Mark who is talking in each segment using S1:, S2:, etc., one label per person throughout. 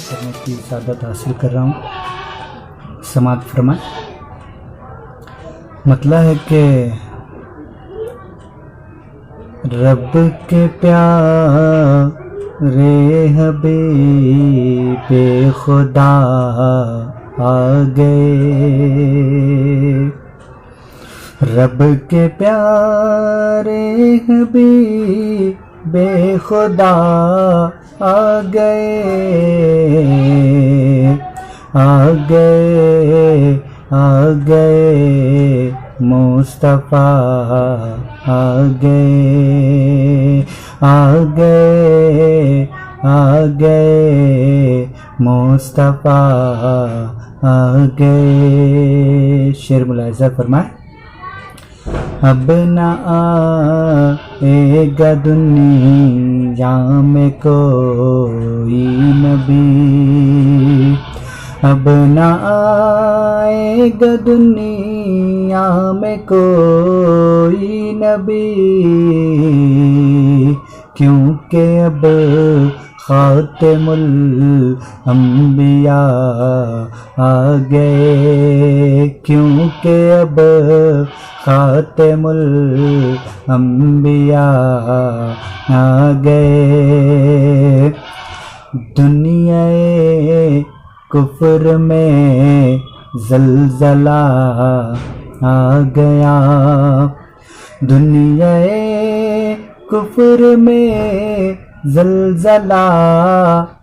S1: کرنے کی سعادت حاصل کر رہا ہوں. سماعت فرمائیں. مطلب ہے کہ رب کے پیارے حبیب خدا آ گئے. رب کے پیارے حبیب خدا آ گئے آ گئے آ گئے مصطفیٰ آ گئے آ گئے آ گئے مصطفیٰ آ گئے. شعر ملاحظہ فرمائیں. اب نہ آئے گا دنیا میں کوئی نبی. اب نہ آئے گا دنیا میں کوئی نبی کیونکہ اب خاتم الانبیاء آ گئے. کیونکہ اب خاتم الانبیاء آ گئے. دنیا کفر میں زلزلہ آ گیا. دنیا کفر میں زلزلہ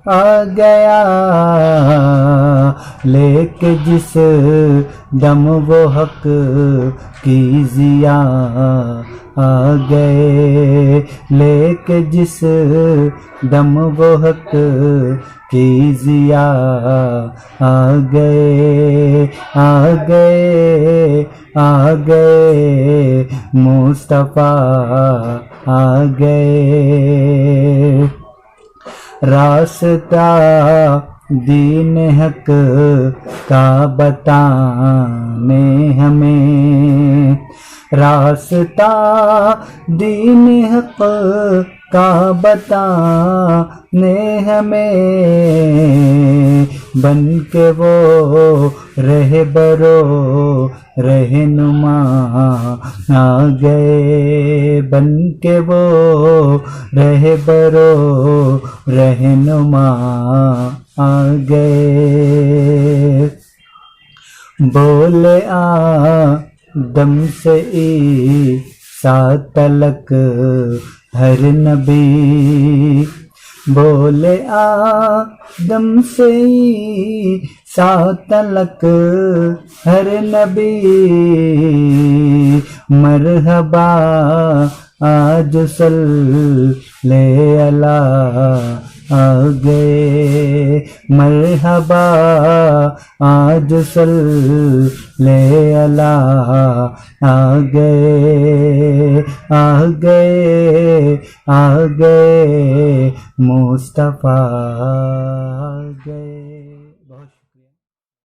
S1: آ گیا لیکن جس دم وہ حق کی ضیا آ گئے. لیکن جس دم وہ حق کی ضیا آ گئے آ گئے آ گئے مصطفیٰ آ گئے. راستہ دین حق کا بتانے ہمیں. راستہ دین حق کا بتانے ہمیں بن کے وہ رہبرو رہنما آ گئے. بن کے وہ رہبرو رہنما آ گئے. بولے آدم سے عیسیٰ تلک ہر نبی. بولے آدم سے عیسیٰ تلک ہر نبی مرحبا آج صلی اللہ آ گئے. مرحبا آج صلی اللہ آ گئے آ گئے آ گئے مصطفیٰ آ گئے.